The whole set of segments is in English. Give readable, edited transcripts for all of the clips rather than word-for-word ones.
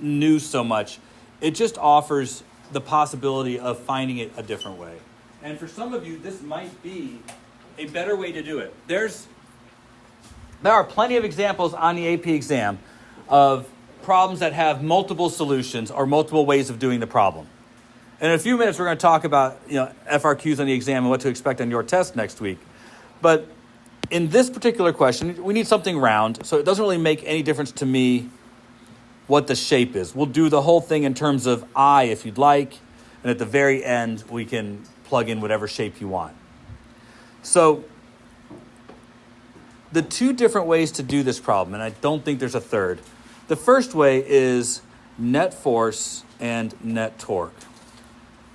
new so much. It just offers the possibility of finding it a different way. And for some of you, this might be a better way to do it. There are plenty of examples on the AP exam of problems that have multiple solutions or multiple ways of doing the problem. And in a few minutes, we're going to talk about FRQs on the exam and what to expect on your test next week. But in this particular question, we need something round, so it doesn't really make any difference to me what the shape is. We'll do the whole thing in terms of I if you'd like, and at the very end, we can plug in whatever shape you want. So the two different ways to do this problem, and I don't think there's a third. The first way is net force and net torque.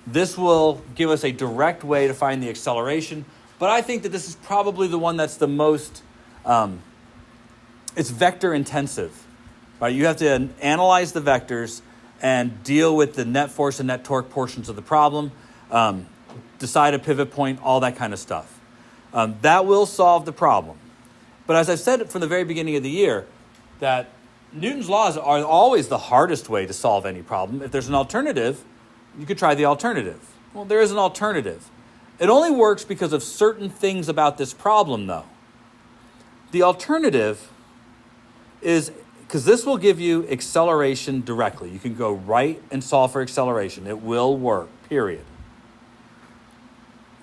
This will give us a direct way to find the acceleration, but I think that this is probably the one that's the most, it's vector intensive. Right? You have to analyze the vectors and deal with the net force and net torque portions of the problem, decide a pivot point, all that kind of stuff. That will solve the problem. But as I've said from the very beginning of the year, that Newton's laws are always the hardest way to solve any problem. If there's an alternative, you could try the alternative. Well, there is an alternative. It only works because of certain things about this problem, though. The alternative is, because this will give you acceleration directly. You can go right and solve for acceleration. It will work, period.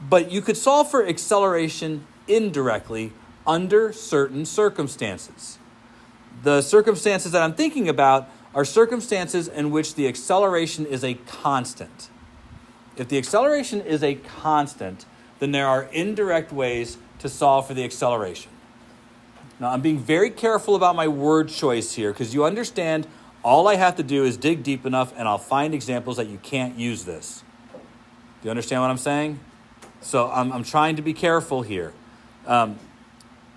But you could solve for acceleration indirectly under certain circumstances. The circumstances that I'm thinking about are circumstances in which the acceleration is a constant. If the acceleration is a constant, then there are indirect ways to solve for the acceleration. Now, I'm being very careful about my word choice here because you understand all I have to do is dig deep enough and I'll find examples that you can't use this. Do you understand what I'm saying? So I'm trying to be careful here.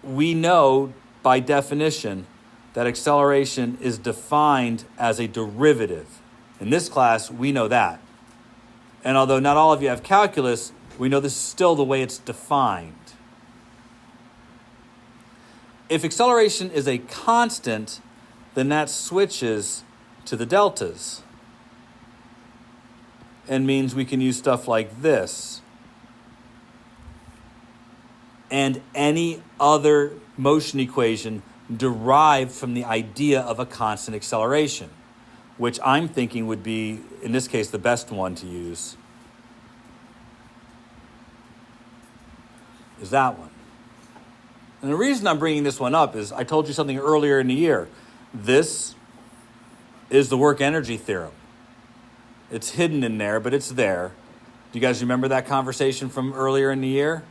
We know by definition that acceleration is defined as a derivative. In this class, we know that. And although not all of you have calculus, we know this is still the way it's defined. If acceleration is a constant, then that switches to the deltas and means we can use stuff like this and any other motion equation derived from the idea of a constant acceleration, which I'm thinking would be, in this case, the best one to use, is that one. And the reason I'm bringing this one up is I told you something earlier in the year. This is the work energy theorem. It's hidden in there, but it's there. Do you guys remember that conversation from earlier in the year?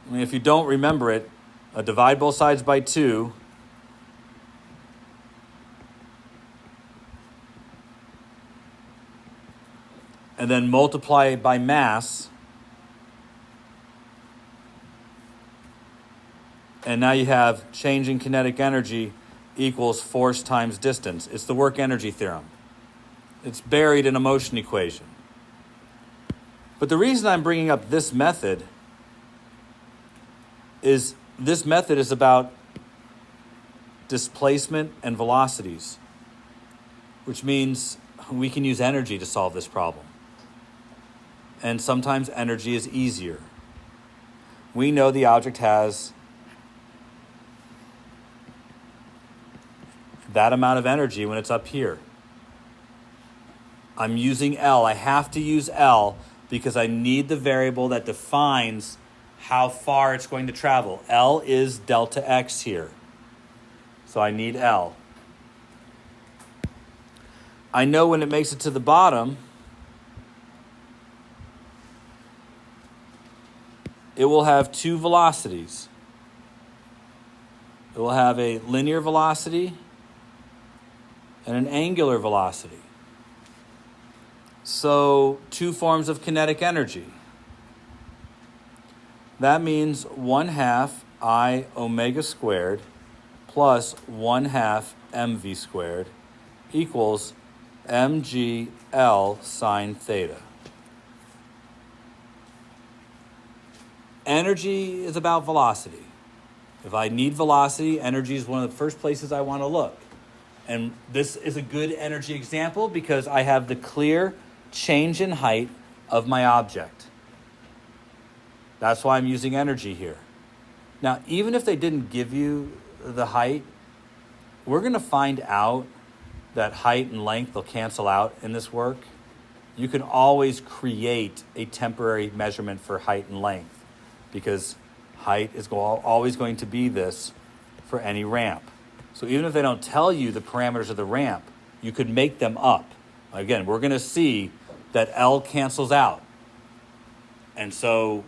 I mean, if you don't remember it, divide both sides by 2. And then multiply it by mass. And now you have change in kinetic energy equals force times distance. It's the work energy theorem. It's buried in a motion equation. But the reason I'm bringing up this method is this method is about displacement and velocities, which means we can use energy to solve this problem. And sometimes energy is easier. We know the object has that amount of energy when it's up here. I'm using L. I have to use L because I need the variable that defines how far it's going to travel. L is delta X here. So I need L. I know when it makes it to the bottom, it will have 2 velocities. It will have a linear velocity and an angular velocity. So 2 forms of kinetic energy. That means 1/2 I omega squared plus 1/2 mv squared equals mg L sine theta. Energy is about velocity. If I need velocity, energy is one of the first places I want to look. And this is a good energy example because I have the clear change in height of my object. That's why I'm using energy here. Now, even if they didn't give you the height, we're going to find out that height and length will cancel out in this work. You can always create a temporary measurement for height and length because height is always going to be this for any ramp. So even if they don't tell you the parameters of the ramp, you could make them up. Again, we're going to see that L cancels out. And so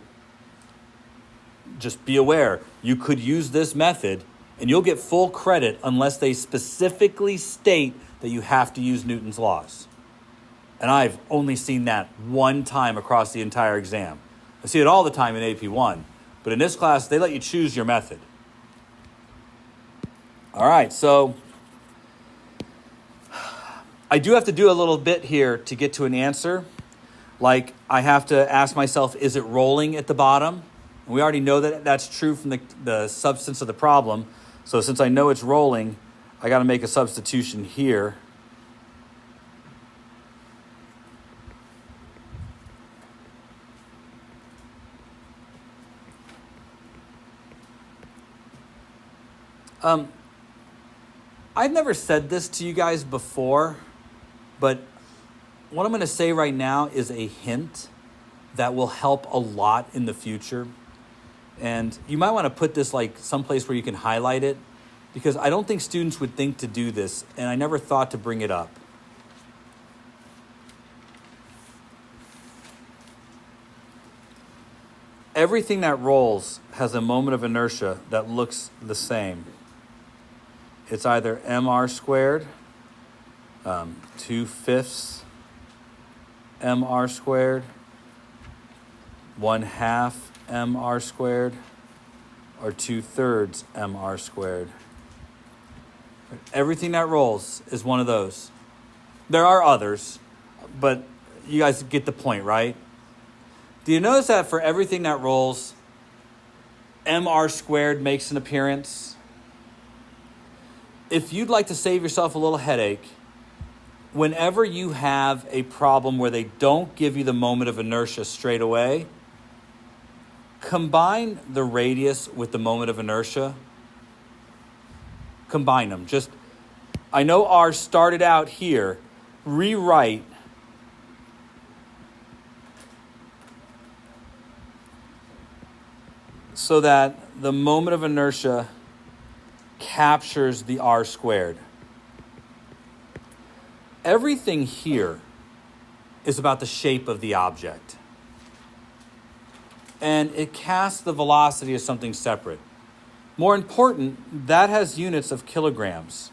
just be aware, you could use this method and you'll get full credit unless they specifically state that you have to use Newton's laws. And I've only seen that one time across the entire exam. I see it all the time in AP1, but in this class, they let you choose your method. All right, so I do have to do a little bit here to get to an answer. Like I have to ask myself, is it rolling at the bottom? And we already know that that's true from the substance of the problem. So since I know it's rolling, I got to make a substitution here. I've never said this to you guys before, but what I'm going to say right now is a hint that will help a lot in the future. And you might want to put this like someplace where you can highlight it, because I don't think students would think to do this, and I never thought to bring it up. Everything that rolls has a moment of inertia that looks the same. It's either mr squared, 2/5 mr squared, 1/2 mr squared, or 2/3 mr squared. Everything that rolls is one of those. There are others, but you guys get the point, right? Do you notice that for everything that rolls, mr squared makes an appearance? If you'd like to save yourself a little headache, whenever you have a problem where they don't give you the moment of inertia straight away, combine the radius with the moment of inertia. Combine them. Just, I know R started out here. Rewrite so that the moment of inertia captures the r squared. Everything here is about the shape of the object. And it casts the velocity as something separate. More important, that has units of kilograms.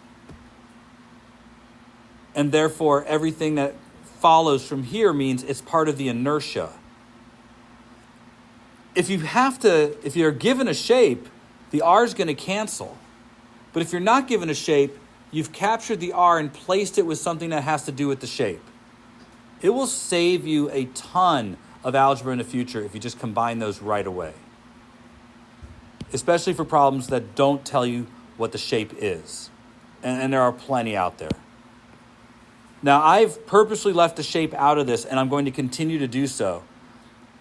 And therefore, everything that follows from here means it's part of the inertia. If you're given a shape, the r is going to cancel. But if you're not given a shape, you've captured the r and placed it with something that has to do with the shape. It will save you a ton of algebra in the future if you just combine those right away. Especially for problems that don't tell you what the shape is. And there are plenty out there. Now, I've purposely left the shape out of this, and I'm going to continue to do so,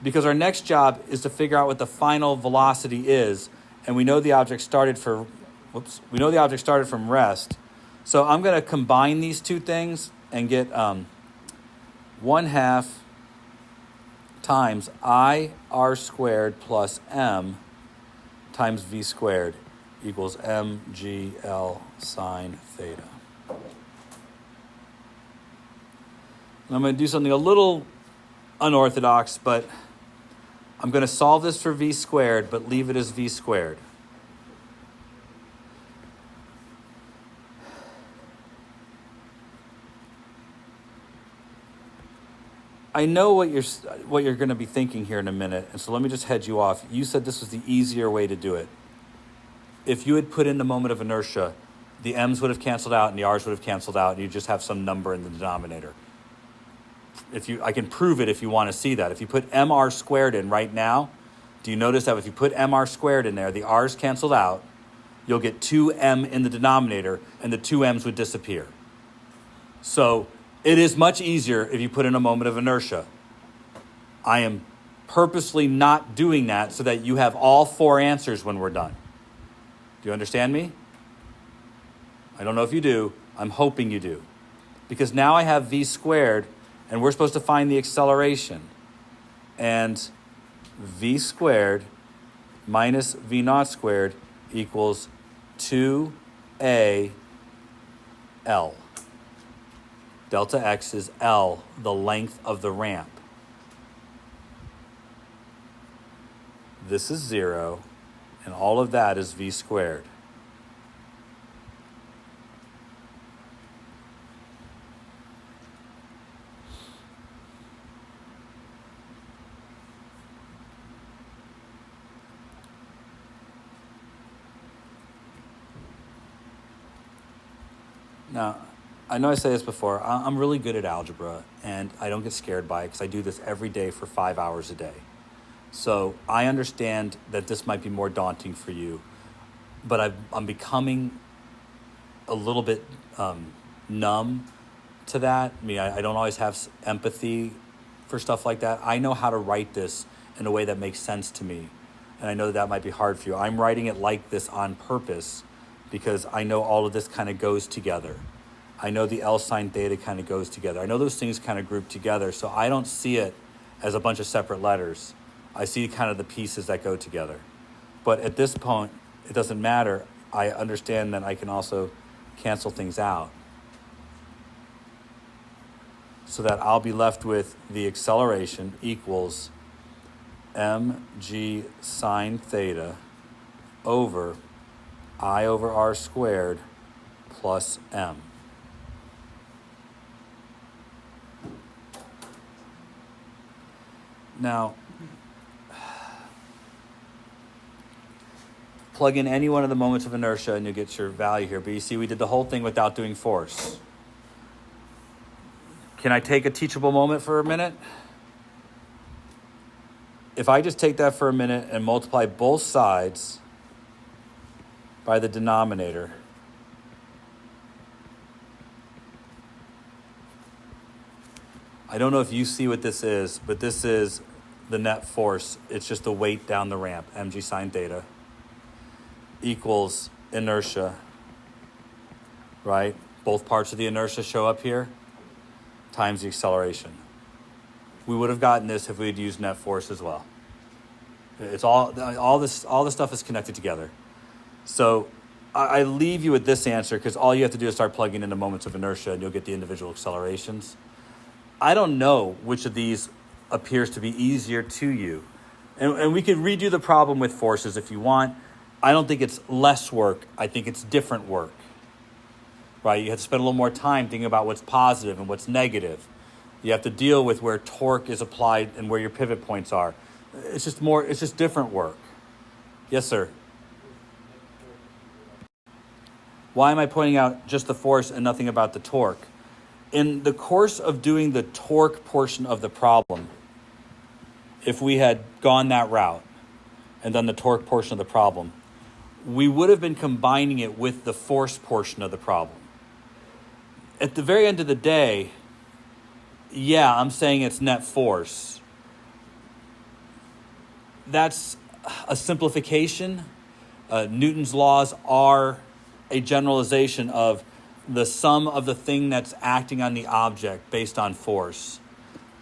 because our next job is to figure out what the final velocity is, and we know the object started from rest. So I'm going to combine these two things and get 1/2 times I r squared plus m times v squared equals mgl sine theta. And I'm going to do something a little unorthodox, but I'm going to solve this for v squared, but leave it as v squared. I know what you're going to be thinking here in a minute, and so let me just head you off. You said this was the easier way to do it. If you had put in the moment of inertia, the m's would have canceled out and the r's would have canceled out, and you just have some number in the denominator. I can prove it if you want to see that. If you put mr squared in right now, do you notice that if you put mr squared in there, the r's canceled out, you'll get 2m in the denominator, and the 2m's would disappear. So it is much easier if you put in a moment of inertia. I am purposely not doing that so that you have all 4 answers when we're done. Do you understand me? I don't know if you do. I'm hoping you do. Because now I have v squared, and we're supposed to find the acceleration. And v squared minus v naught squared equals 2a L. Delta x is L, the length of the ramp. This is 0, and all of that is v squared. Now, I know I say this before, I'm really good at algebra, and I don't get scared by it because I do this every day for 5 hours a day. So I understand that this might be more daunting for you, but I'm becoming a little bit numb to that. I mean, I don't always have empathy for stuff like that. I know how to write this in a way that makes sense to me, and I know that might be hard for you. I'm writing it like this on purpose because I know all of this kind of goes together. I know the L sine theta kind of goes together. I know those things kind of group together, so I don't see it as a bunch of separate letters. I see kind of the pieces that go together. But at this point, it doesn't matter. I understand that I can also cancel things out so that I'll be left with the acceleration equals mg sine theta over I over r squared plus m. Now, plug in any one of the moments of inertia and you'll get your value here. But you see, we did the whole thing without doing force. Can I take a teachable moment for a minute? If I just take that for a minute and multiply both sides by the denominator, I don't know if you see what this is, but this is the net force. It's just the weight down the ramp, mg sine theta, equals inertia, right? Both parts of the inertia show up here, times the acceleration. We would have gotten this if we had used net force as well. It's all this stuff is connected together. So I leave you with this answer because all you have to do is start plugging into moments of inertia and you'll get the individual accelerations. I don't know which of these appears to be easier to you. And we could redo the problem with forces if you want. I don't think it's less work. I think it's different work, right? You have to spend a little more time thinking about what's positive and what's negative. You have to deal with where torque is applied and where your pivot points are. It's just different work. Yes, sir. Why am I pointing out just the force and nothing about the torque? In the course of doing the torque portion of the problem, if we had gone that route and done the torque portion of the problem, we would have been combining it with the force portion of the problem. At the very end of the day, yeah, I'm saying it's net force. That's a simplification. Newton's laws are a generalization of the sum of the thing that's acting on the object based on force,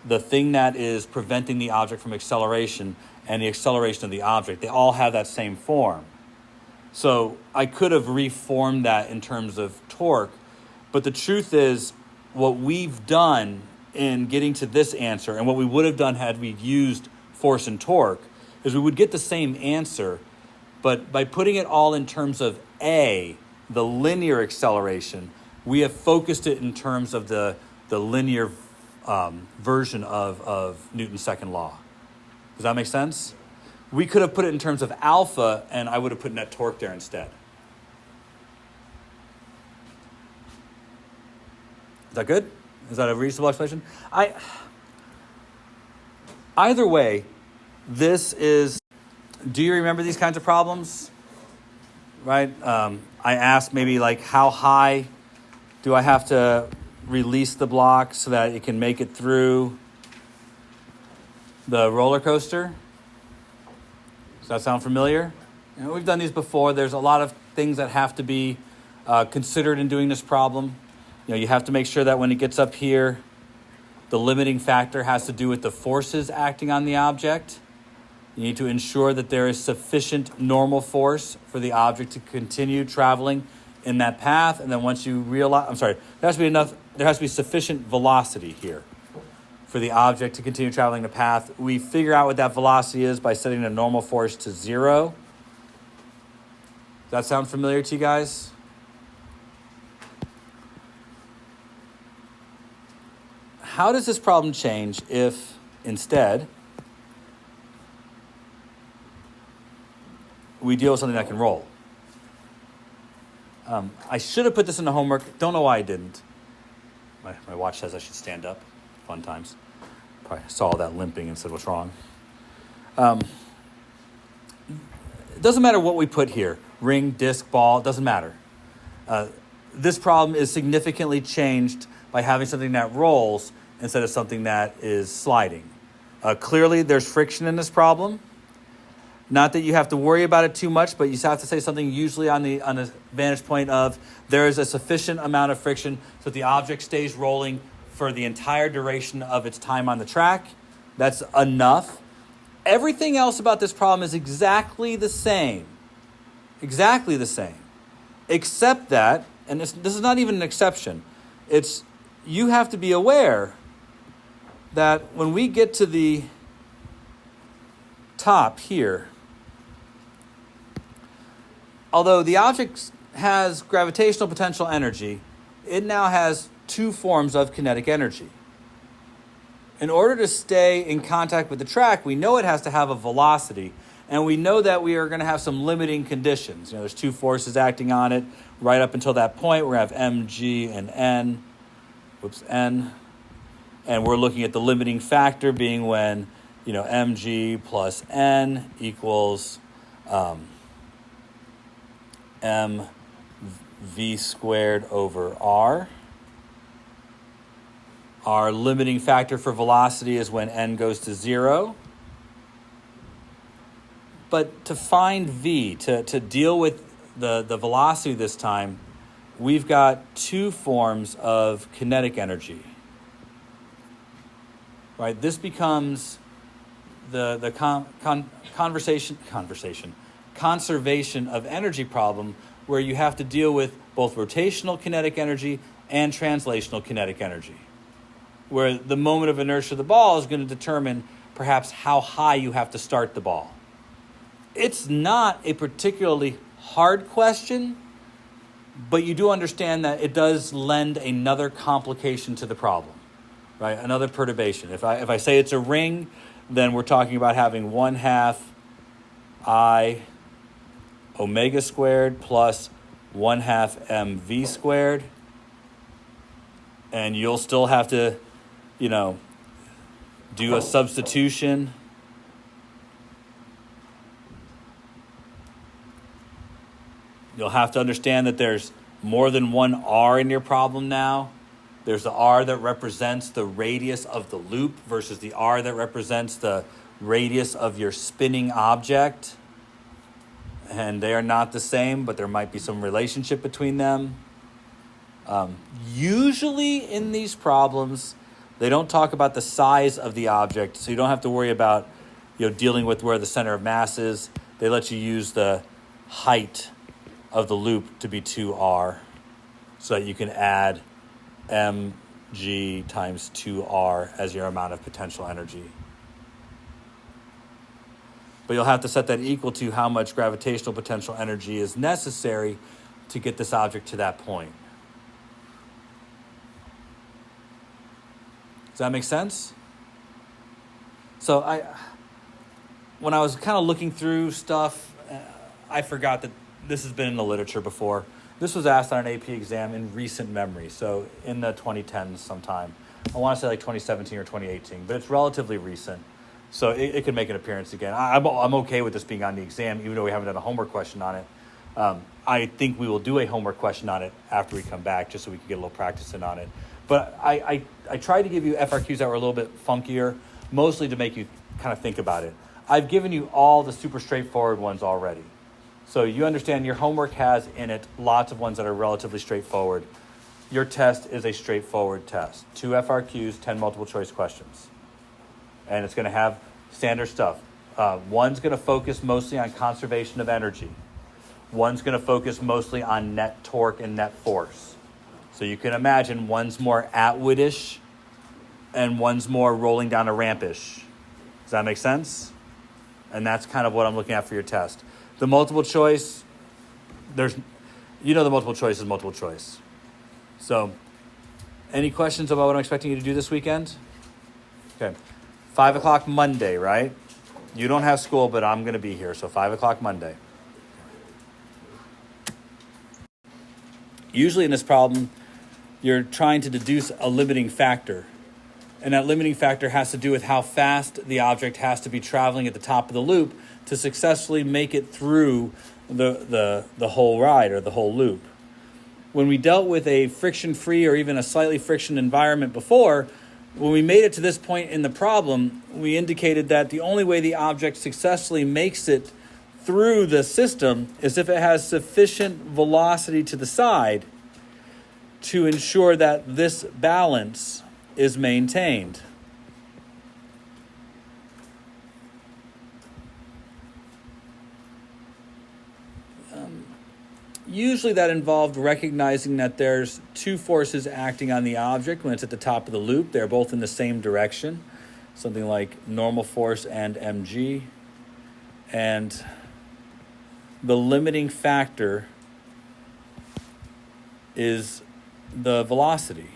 the thing that is preventing the object from acceleration, and the acceleration of the object. They all have that same form. So I could have reformed that in terms of torque, but the truth is what we've done in getting to this answer and what we would have done had we used force and torque is we would get the same answer, but by putting it all in terms of A, the linear acceleration, we have focused it in terms of the linear version of Newton's second law. Does that make sense? We could have put it in terms of alpha, and I would have put net torque there instead. Is that good? Is that a reasonable explanation? Either way, this is... Do you remember these kinds of problems? right? I asked maybe like how high do I have to release the block so that it can make it through the roller coaster? Does that sound familiar? We've done these before. There's a lot of things that have to be considered in doing this problem. You have to make sure that when it gets up here, the limiting factor has to do with the forces acting on the object. You need to ensure that there is sufficient normal force for the object to continue traveling in that path. And then once you realize, there has to be sufficient velocity here for the object to continue traveling the path. We figure out what that velocity is by setting the normal force to 0. Does that sound familiar to you guys? How does this problem change if instead we deal with something that can roll? I should have put this in the homework. Don't know why I didn't. My watch says I should stand up. Fun times. Probably saw all that limping and said, what's wrong? It doesn't matter what we put here. Ring, disc, ball, it doesn't matter. This problem is significantly changed by having something that rolls instead of something that is sliding. Clearly, there's friction in this problem. Not that you have to worry about it too much, but you have to say something usually on the vantage point of there is a sufficient amount of friction so that the object stays rolling for the entire duration of its time on the track. That's enough. Everything else about this problem is exactly the same. Exactly the same. Except that, and this is not even an exception, you have to be aware that when we get to the top here, although the object has gravitational potential energy, it now has 2 forms of kinetic energy. In order to stay in contact with the track, we know it has to have a velocity, and we know that we are going to have some limiting conditions. There's 2 forces acting on it right up until that point. We're going to have mg and n. N. And we're looking at the limiting factor being when, mg plus n equals mv squared over r. Our limiting factor for velocity is when n goes to 0. But to find v, to deal with the velocity this time, we've got 2 forms of kinetic energy. Right? This becomes the conservation of energy problem, where you have to deal with both rotational kinetic energy and translational kinetic energy, where the moment of inertia of the ball is going to determine perhaps how high you have to start the ball. It's not a particularly hard question, but you do understand that it does lend another complication to the problem, right? Another perturbation. If I say it's a ring, then we're talking about having 1/2 I omega squared plus 1/2 mv squared. And you'll still have to, do a substitution. You'll have to understand that there's more than one r in your problem now. There's the r that represents the radius of the loop versus the r that represents the radius of your spinning object. And they are not the same, but there might be some relationship between them. Usually in these problems, they don't talk about the size of the object, so you don't have to worry about dealing with where the center of mass is. They let you use the height of the loop to be 2r, so that you can add mg times 2r as your amount of potential energy. But you'll have to set that equal to how much gravitational potential energy is necessary to get this object to that point. Does that make sense? So when I was kind of looking through stuff, I forgot that this has been in the literature before. This was asked on an AP exam in recent memory, so in the 2010s sometime. I want to say like 2017 or 2018, but it's relatively recent. So it could make an appearance again. I'm okay with this being on the exam, even though we haven't done a homework question on it. I think we will do a homework question on it after we come back, just so we can get a little practice in on it. But I tried to give you FRQs that were a little bit funkier, mostly to make you kind of think about it. I've given you all the super straightforward ones already. So you understand your homework has in it lots of ones that are relatively straightforward. Your test is a straightforward test. 2 FRQs, 10 multiple choice questions. And it's going to have standard stuff. One's going to focus mostly on conservation of energy. One's going to focus mostly on net torque and net force. So you can imagine one's more Atwood-ish and one's more rolling down a ramp-ish. Does that make sense? And that's kind of what I'm looking at for your test. The multiple choice, the multiple choice is multiple choice. So, any questions about what I'm expecting you to do this weekend? Okay. 5 o'clock Monday, right? You don't have school, but I'm going to be here, so 5 o'clock Monday. Usually in this problem, you're trying to deduce a limiting factor. And that limiting factor has to do with how fast the object has to be traveling at the top of the loop to successfully make it through the whole ride or the whole loop. When we dealt with a friction-free or even a slightly friction environment before, when we made it to this point in the problem, we indicated that the only way the object successfully makes it through the system is if it has sufficient velocity to the side to ensure that this balance is maintained. Usually that involved recognizing that there's 2 forces acting on the object when it's at the top of the loop. They're both in the same direction, something like normal force and mg. And the limiting factor is the velocity.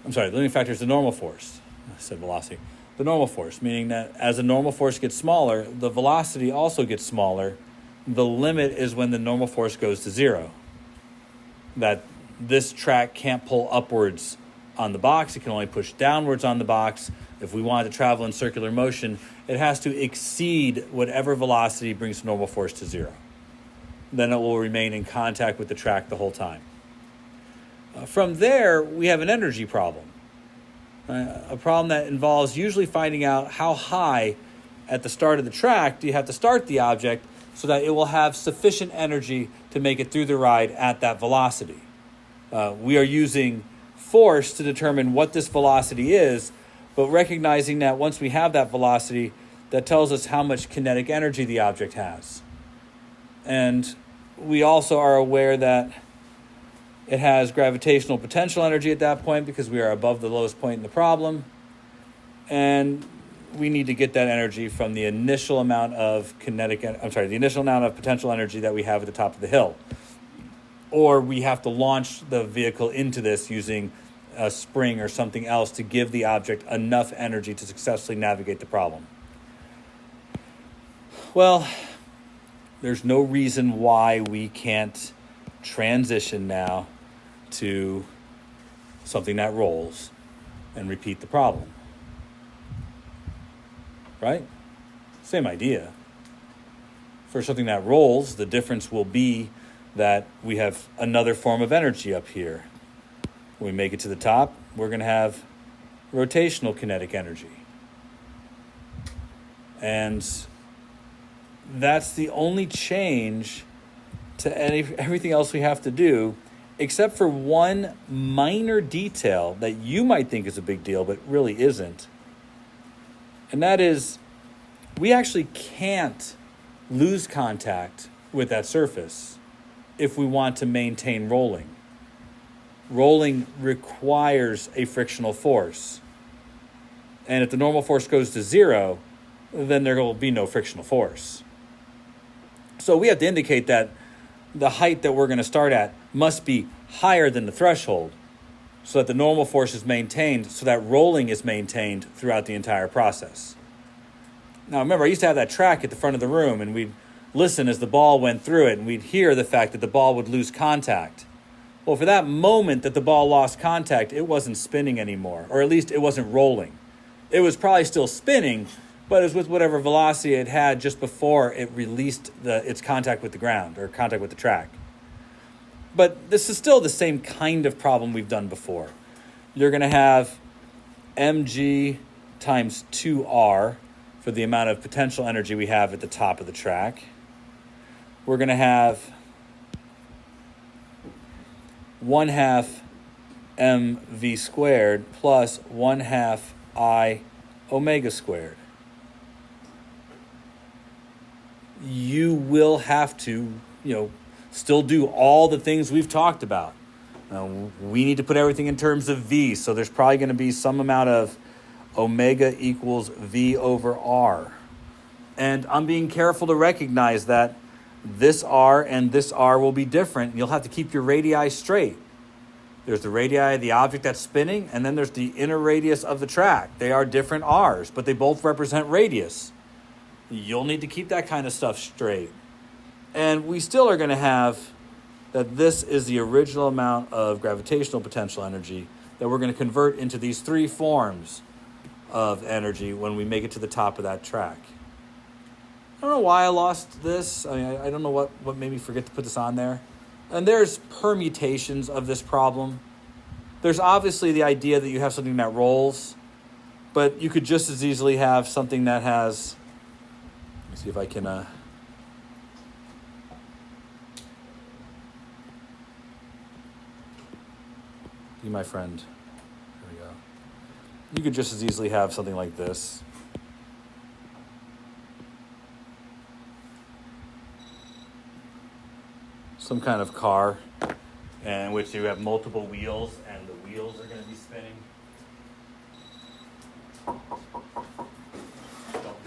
The limiting factor is the normal force. I said velocity. The normal force, meaning that as the normal force gets smaller, the velocity also gets smaller. The limit is when the normal force goes to 0. That this track can't pull upwards on the box. It can only push downwards on the box. If we want it to travel in circular motion, it has to exceed whatever velocity brings the normal force to 0. Then it will remain in contact with the track the whole time. From there, we have an energy problem. A problem that involves usually finding out how high at the start of the track do you have to start the object so that it will have sufficient energy to make it through the ride at that velocity. We are using force to determine what this velocity is, but recognizing that once we have that velocity, that tells us how much kinetic energy the object has. And we also are aware that it has gravitational potential energy at that point because we are above the lowest point in the problem. And we need to get that energy from the initial amount of the initial amount of potential energy that we have at the top of the hill. Or we have to launch the vehicle into this using a spring or something else to give the object enough energy to successfully navigate the problem. Well, there's no reason why we can't transition now to something that rolls and repeat the problem. Right? Same idea. For something that rolls, the difference will be that we have another form of energy up here. When we make it to the top, we're going to have rotational kinetic energy. And that's the only change to everything else we have to do, except for one minor detail that you might think is a big deal, but really isn't. And that is, we actually can't lose contact with that surface if we want to maintain rolling. Rolling requires a frictional force. And if the normal force goes to 0, then there will be no frictional force. So we have to indicate that the height that we're going to start at must be higher than the threshold so that the normal force is maintained, so that rolling is maintained throughout the entire process. Now, remember, I used to have that track at the front of the room, and we'd listen as the ball went through it, and we'd hear the fact that the ball would lose contact. Well, for that moment that the ball lost contact, it wasn't spinning anymore, or at least it wasn't rolling. It was probably still spinning, but it's with whatever velocity it had just before it released its contact with the ground or contact with the track. But this is still the same kind of problem we've done before. You're going to have mg times 2r for the amount of potential energy we have at the top of the track. We're going to have 1/2 mv squared plus 1/2 I omega squared. You will have to, still do all the things we've talked about. We need to put everything in terms of v, so there's probably going to be some amount of omega equals v over r. And I'm being careful to recognize that this r and this r will be different. You'll have to keep your radii straight. There's the radii of the object that's spinning, and then there's the inner radius of the track. They are different r's, but they both represent radius. You'll need to keep that kind of stuff straight. And we still are going to have that this is the original amount of gravitational potential energy that we're going to convert into these three forms of energy when we make it to the top of that track. I don't know why I lost this. I don't know what made me forget to put this on there. And there's permutations of this problem. There's obviously the idea that you have something that rolls, but you could just as easily have something that has, let me see if I can, be my friend. There we go. You could just as easily have something like this. Some kind of car in which you have multiple wheels and the wheels are going to be spinning.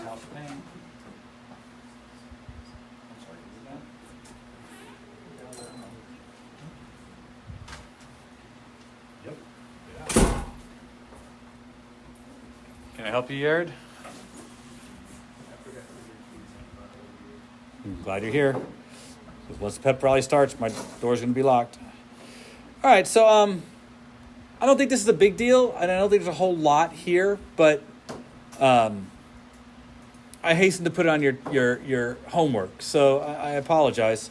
House pain. I'm sorry, Yep. Can I help you, Yared? I'm glad you're here. Because once the pep rally starts, my door's going to be locked. All right, so I don't think this is a big deal, and I don't think there's a whole lot here, but I hasten to put it on your homework, so I apologize.